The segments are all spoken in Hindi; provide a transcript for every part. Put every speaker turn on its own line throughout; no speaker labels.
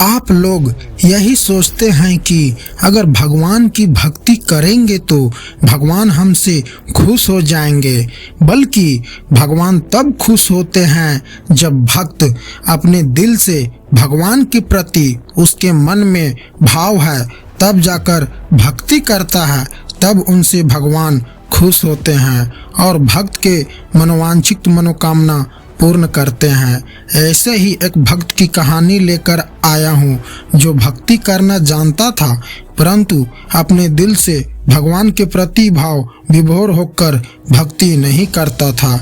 आप लोग यही सोचते हैं कि अगर भगवान की भक्ति करेंगे तो भगवान हमसे खुश हो जाएंगे, बल्कि भगवान तब खुश होते हैं जब भक्त अपने दिल से भगवान के प्रति उसके मन में भाव है तब जाकर भक्ति करता है, तब उनसे भगवान खुश होते हैं और भक्त के मनोवांछित मनोकामना पूर्ण करते हैं। ऐसे ही एक भक्त की कहानी लेकर आया हूँ जो भक्ति करना जानता था, परंतु अपने दिल से भगवान के प्रति भाव विभोर होकर भक्ति नहीं करता था।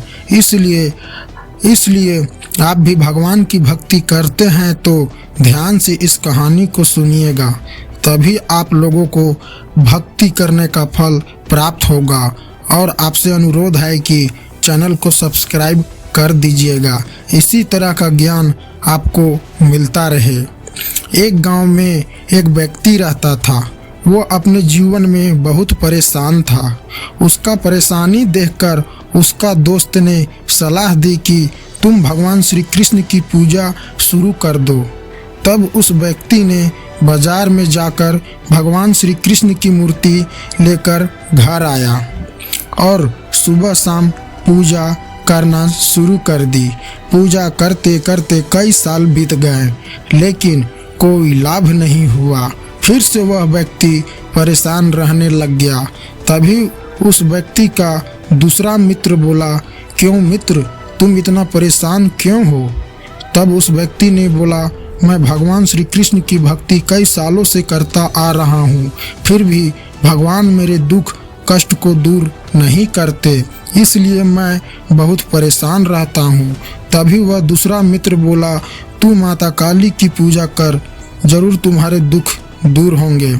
इसलिए आप भी भगवान की भक्ति करते हैं तो ध्यान से इस कहानी को सुनिएगा, तभी आप लोगों को भक्ति करने का फल प्राप्त होगा। और आपसे अनुरोध है कि चैनल को सब्सक्राइब कर दीजिएगा, इसी तरह का ज्ञान आपको मिलता रहे। एक गांव में एक व्यक्ति रहता था। वो अपने जीवन में बहुत परेशान था। उसका परेशानी देखकर उसका दोस्त ने सलाह दी कि तुम भगवान श्री कृष्ण की पूजा शुरू कर दो। तब उस व्यक्ति ने बाजार में जाकर भगवान श्री कृष्ण की मूर्ति लेकर घर आया और सुबह शाम पूजा करना शुरू कर दी। पूजा करते करते कई साल बीत गए, लेकिन कोई लाभ नहीं हुआ। फिर से वह व्यक्ति परेशान रहने लग गया। तभी उस व्यक्ति का दूसरा मित्र बोला, क्यों मित्र, तुम इतना परेशान क्यों हो? तब उस व्यक्ति ने बोला, मैं भगवान श्री कृष्ण की भक्ति कई सालों से करता आ रहा हूँ, फिर भी भगवान मेरे दुख कष्ट को दूर नहीं करते, इसलिए मैं बहुत परेशान रहता हूँ। तभी वह दूसरा मित्र बोला, तू माता काली की पूजा कर, जरूर तुम्हारे दुख दूर होंगे।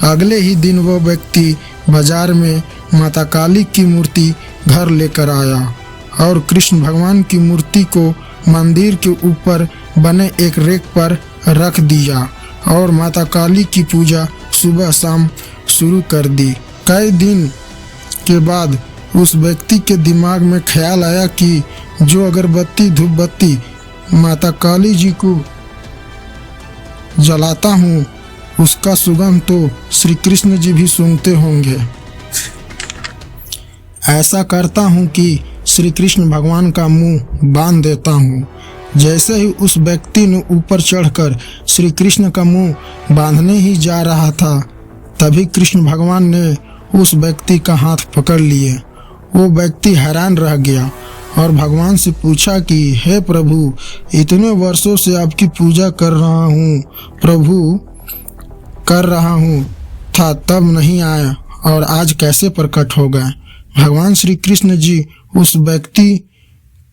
अगले ही दिन वह व्यक्ति बाजार में माता काली की मूर्ति घर लेकर आया और कृष्ण भगवान की मूर्ति को मंदिर के ऊपर बने एक रेक पर रख दिया और माता काली की पूजा सुबह शाम शुरू कर दी। कई दिन के बाद उस व्यक्ति के दिमाग में ख्याल आया कि जो अगरबत्ती धूप बत्ती माता काली जी को जलाता हूँ, उसका सुगंध तो श्री कृष्ण जी भी सूंघते होंगे। ऐसा करता हूँ कि श्री कृष्ण भगवान का मुंह बांध देता हूँ। जैसे ही उस व्यक्ति ने ऊपर चढ़कर श्री कृष्ण का मुंह बांधने ही जा रहा था, तभी कृष्ण भगवान ने उस व्यक्ति का हाथ पकड़ लिए। वो व्यक्ति हैरान रह गया और भगवान से पूछा कि हे प्रभु, इतने वर्षों से आपकी पूजा कर रहा हूँ था, तब नहीं आया और आज कैसे प्रकट हो गए? भगवान श्री कृष्ण जी उस व्यक्ति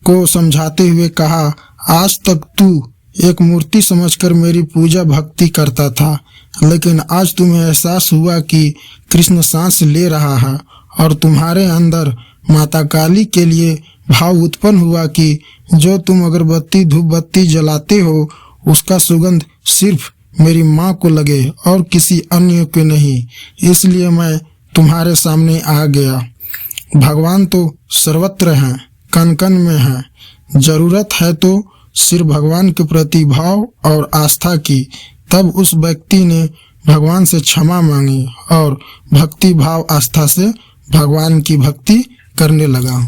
को समझाते हुए कहा, आज तक तू एक मूर्ति समझकर मेरी पूजा भक्ति करता था, लेकिन आज तुम्हें एहसास हुआ कि कृष्ण सांस ले रहा है और तुम्हारे अंदर माता काली के लिए भाव उत्पन्न हुआ कि जो तुम अगरबत्ती धूप बत्ती जलाते हो, उसका सुगंध सिर्फ मेरी माँ को लगे और किसी अन्य को नहीं, इसलिए मैं तुम्हारे सामने आ गया। भगवान तो सर्वत्र हैं, कण कण में हैं, जरूरत है तो सिर्फ भगवान के प्रति भाव और आस्था की। तब उस व्यक्ति ने भगवान से क्षमा मांगी और भक्ति भाव आस्था से भगवान की भक्ति करने लगा।